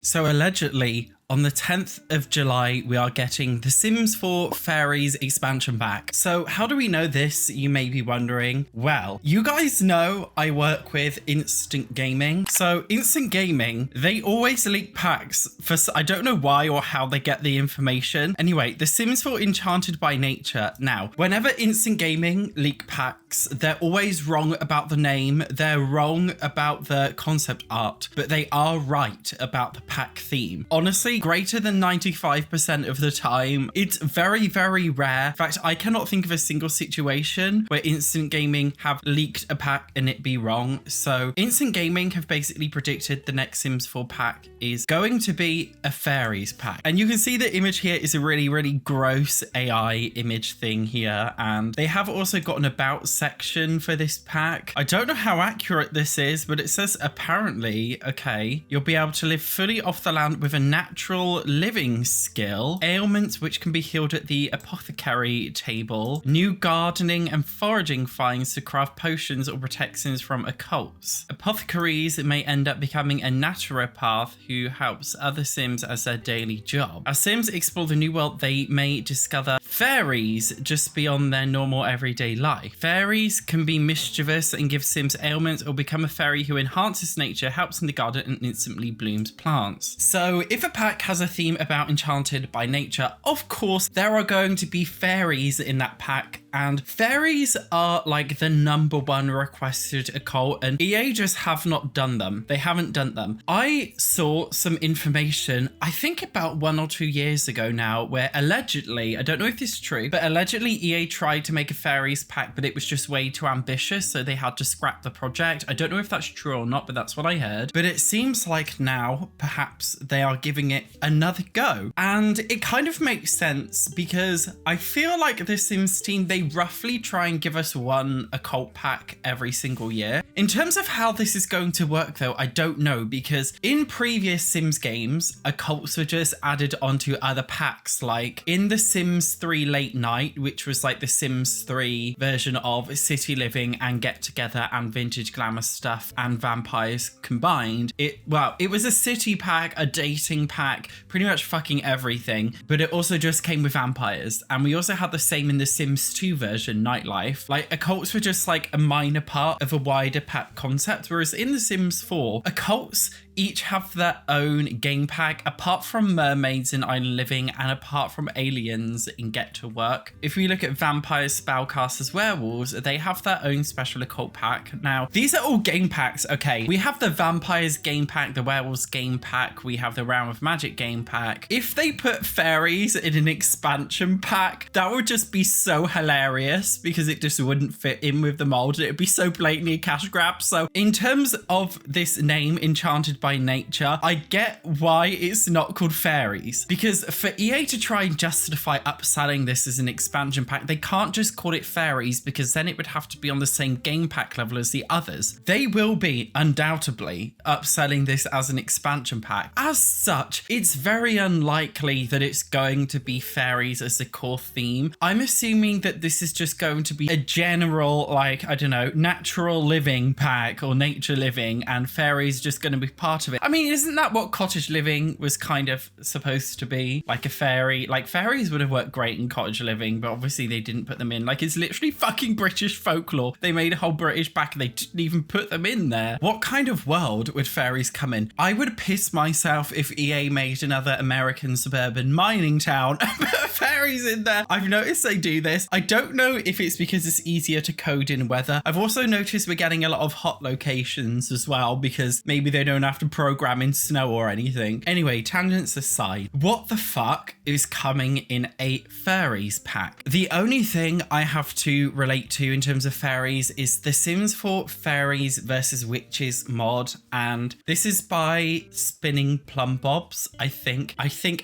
So allegedly, on the 10th of July, we are getting The Sims 4 Fairies Expansion Pack. So how do we know this, you may be wondering? Well, you guys know I work with Instant Gaming. So Instant Gaming, they always leak packs for, I don't know why or how they get the information. Anyway, The Sims 4 Enchanted by Nature. Now, whenever Instant Gaming leak packs, they're always wrong about the name. They're wrong about the concept art, but they are right about the pack theme. Honestly, greater than 95% of the time. It's very, very rare. In fact, I cannot think of a single situation where Instant Gaming have leaked a pack and it be wrong. So Instant Gaming have basically predicted the next Sims 4 pack is going to be a fairies pack. And you can see the image here is a really, really gross AI image thing here. And they have also got an about section for this pack. I don't know how accurate this is, but it says apparently, okay, you'll be able to live fully off the land with a natural living skill, ailments which can be healed at the apothecary table, new gardening and foraging finds to craft potions or protections from occults. Apothecaries may end up becoming a naturopath who helps other Sims as their daily job. As Sims explore the new world, they may discover fairies just beyond their normal everyday life. Fairies can be mischievous and give Sims ailments, or become a fairy who enhances nature, helps in the garden and instantly blooms plants. So if a pack has a theme about Enchanted by Nature, of course there are going to be fairies in that pack, and fairies are like the #1 requested occult, and EA just have not done them. They haven't done them. I saw some information, I think about 1 or 2 years ago now, where allegedly, I don't know if this is true, but allegedly EA tried to make a fairies pack, but it was just way too ambitious, so they had to scrap the project. I don't know if that's true or not, but that's what I heard. But it seems like now perhaps they are giving it another go, and it kind of makes sense because I feel like the Sims team, they roughly try and give us one occult pack every single year. In terms of how this is going to work though, I don't know, because in previous Sims games, occults were just added onto other packs, like in the Sims 3 Late Night, which was like the Sims 3 version of City Living and Get Together and Vintage Glamour Stuff and Vampires combined. It was a city pack, a dating pack, pretty much fucking everything, but it also just came with vampires. And we also had the same in the Sims 2 version, Nightlife. Like, occults were just like a minor part of a wider pack concept, whereas in the Sims 4, occults each have their own game pack, apart from mermaids in Island Living and apart from aliens in Get to Work. If we look at vampires, spellcasters, werewolves, they have their own special occult pack. Now, these are all game packs, okay? We have the vampires game pack, the werewolves game pack, we have the Realm of Magic game pack. If they put fairies in an expansion pack, that would just be so hilarious because it just wouldn't fit in with the mold. It would be so blatantly a cash grab. So in terms of this name, Enchanted by Nature, I get why it's not called fairies, because for EA to try and justify upselling this as an expansion pack, they can't just call it fairies, because then it would have to be on the same game pack level as the others. They will be undoubtedly upselling this as an expansion pack. As such, it's very unlikely that it's going to be fairies as the core theme. I'm assuming that this is just going to be a general, like, I don't know, natural living pack or nature living, and fairies just going to be part of it. I mean, isn't that what cottage living was kind of supposed to be? Like a fairy, like fairies would have worked great in cottage living, but obviously they didn't put them in. Like, it's literally fucking British folklore. They made a whole British pack and they didn't even put them in there. What kind of world would fairies come in? I would piss myself if EA made another American suburban mining town and put fairies in there. I've noticed they do this. I don't know if it's because it's easier to code in weather. I've also noticed we're getting a lot of hot locations as well, because maybe they don't have to program in snow or anything. Anyway, tangents aside, what the fuck is coming in a fairies pack? The only thing I have to relate to in terms of fairies is the Sims 4 Fairies versus Witches mod, and this is by Spinning Plum Bobs, I think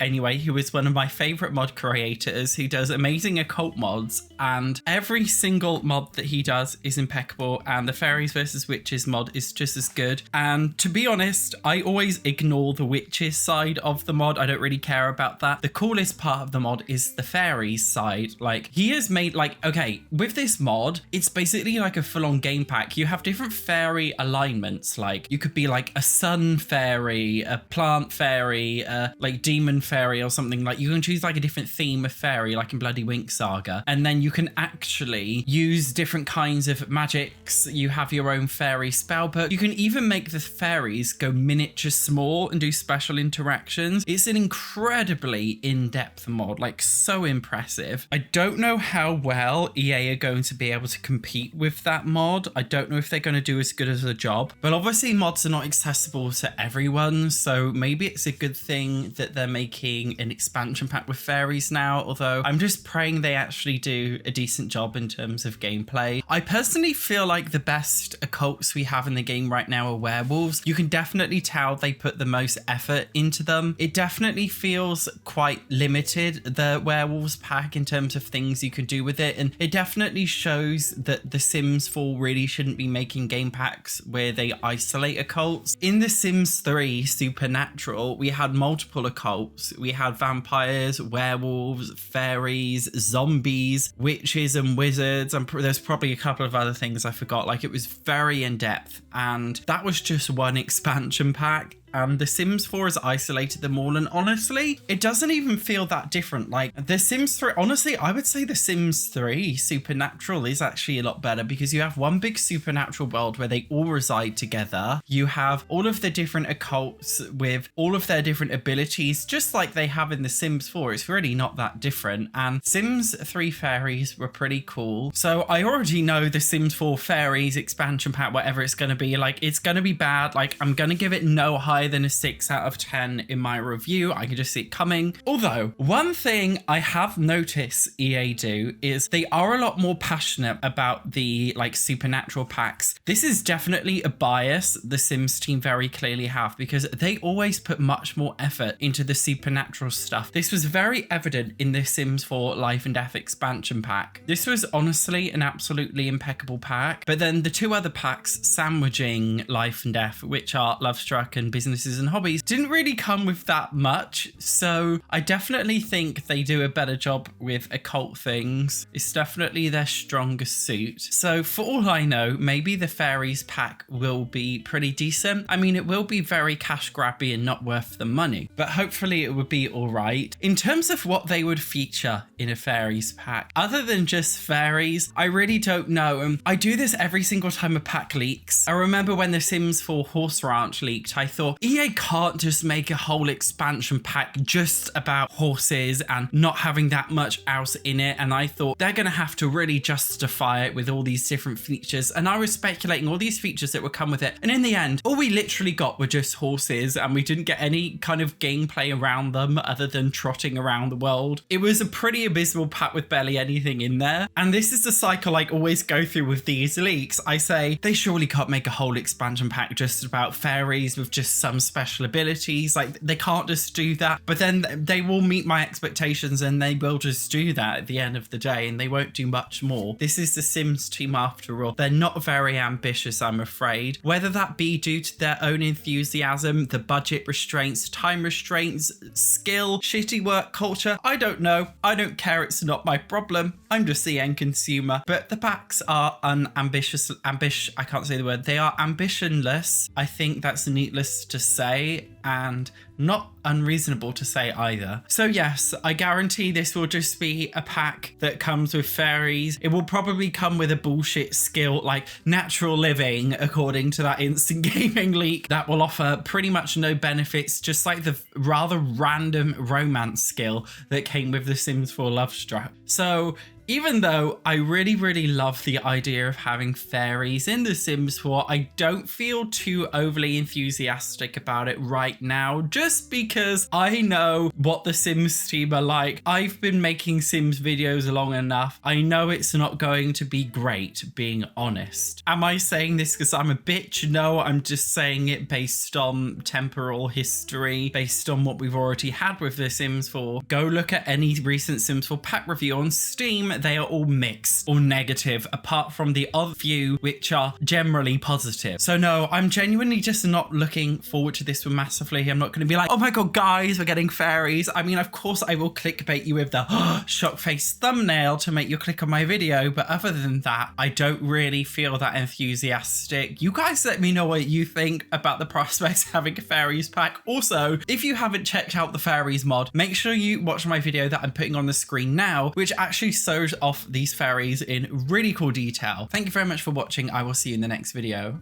anyway, who is one of my favorite mod creators, who does amazing occult mods, and every single mod that he does is impeccable, and the Fairies versus Witches mod is just as good. And to be honest, honest, I always ignore the witches side of the mod. I don't really care about that. The coolest part of the mod is the fairies side. Like, he has made, like, okay, with this mod, it's basically like a full-on game pack. You have different fairy alignments. Like, you could be like a sun fairy, a plant fairy, like demon fairy or something. Like, you can choose like a different theme of fairy, like in Bloody Wink Saga. And then you can actually use different kinds of magics. You have your own fairy spell book. You can even make the fairies go miniature small and do special interactions. It's an incredibly in-depth mod, like so impressive. I don't know how well EA are going to be able to compete with that mod. I don't know if they're going to do as good as a job, but obviously mods are not accessible to everyone, so maybe it's a good thing that they're making an expansion pack with fairies now, although I'm just praying they actually do a decent job in terms of gameplay. I personally feel like the best occults we have in the game right now are werewolves. You can definitely tell they put the most effort into them. It definitely feels quite limited, the werewolves pack, in terms of things you can do with it, and it definitely shows that the Sims 4 really shouldn't be making game packs where they isolate occults. In The Sims 3 Supernatural, we had multiple occults. We had vampires, werewolves, fairies, zombies, witches and wizards, and there's probably a couple of other things I forgot. Like, it was very in-depth, and that was just one expansion pack. And The Sims 4 has isolated them all, and honestly, it doesn't even feel that different. Like, The Sims 3, honestly, I would say The Sims 3 Supernatural is actually a lot better, because you have one big supernatural world where they all reside together. You have all of the different occults with all of their different abilities, just like they have in The Sims 4. It's really not that different, and Sims 3 fairies were pretty cool. So I already know The Sims 4 Fairies expansion pack, whatever it's going to be, like, it's going to be bad. Like, I'm going to give it no higher than a 6 out of 10 in my review. I can just see it coming. Although, one thing I have noticed EA do is they are a lot more passionate about the, like, supernatural packs. This is definitely a bias the Sims team very clearly have, because they always put much more effort into the supernatural stuff. This was very evident in the Sims 4 Life and Death expansion pack. This was honestly an absolutely impeccable pack, but then the two other packs sandwiching Life and Death, which are Lovestruck and Businesses and Hobbies, didn't really come with that much. So I definitely think they do a better job with occult things. It's definitely their strongest suit. So for all I know, maybe the fairies pack will be pretty decent. I mean, it will be very cash grabby and not worth the money, but hopefully it would be all right. In terms of what they would feature in a fairies pack, other than just fairies, I really don't know. I do this every single time a pack leaks. I remember when the Sims 4 Horse Ranch leaked, I thought, EA can't just make a whole expansion pack just about horses and not having that much else in it. And I thought they're going to have to really justify it with all these different features. And I was speculating all these features that would come with it. And in the end, all we literally got were just horses, and we didn't get any kind of gameplay around them other than trotting around the world. It was a pretty abysmal pack with barely anything in there. And this is the cycle I always go through with these leaks. I say they surely can't make a whole expansion pack just about fairies with just some special abilities. Like, they can't just do that, but then they will meet my expectations and they will just do that at the end of the day, and they won't do much more. This is the Sims team after all. They're not very ambitious, I'm afraid, whether that be due to their own enthusiasm, the budget restraints, time restraints, skill, shitty work culture. I don't know. I don't care. It's not my problem. I'm just the end consumer. But the packs are unambitious. I can't say the word. They are ambitionless. I think that's needless to say, and not unreasonable to say either. So yes, I guarantee this will just be a pack that comes with fairies. It will probably come with a bullshit skill like natural living, according to that instant gaming leak, that will offer pretty much no benefits, just like the rather random romance skill that came with The Sims 4 Lovestruck. So even though I really love the idea of having fairies in The Sims 4, I don't feel too overly enthusiastic about it right now, just just because I know what the Sims team are like. I've been making Sims videos long enough. I know it's not going to be great, being honest. Am I saying this because I'm a bitch? No, I'm just saying it based on temporal history, based on what we've already had with the Sims 4. Go look at any recent Sims 4 pack review on Steam. They are all mixed or negative, apart from the other few which are generally positive. So no, I'm genuinely just not looking forward to this one massively. I'm not going to be like, oh my god guys, we're getting fairies. I mean, of course I will clickbait you with the shock face thumbnail to make you click on my video, but other than that, I don't really feel that enthusiastic. You guys let me know what you think about the prospects of having a fairies pack. Also, if you haven't checked out the fairies mod, make sure you watch my video that I'm putting on the screen now, which actually shows off these fairies in really cool detail. Thank you very much for watching. I will see you in the next video.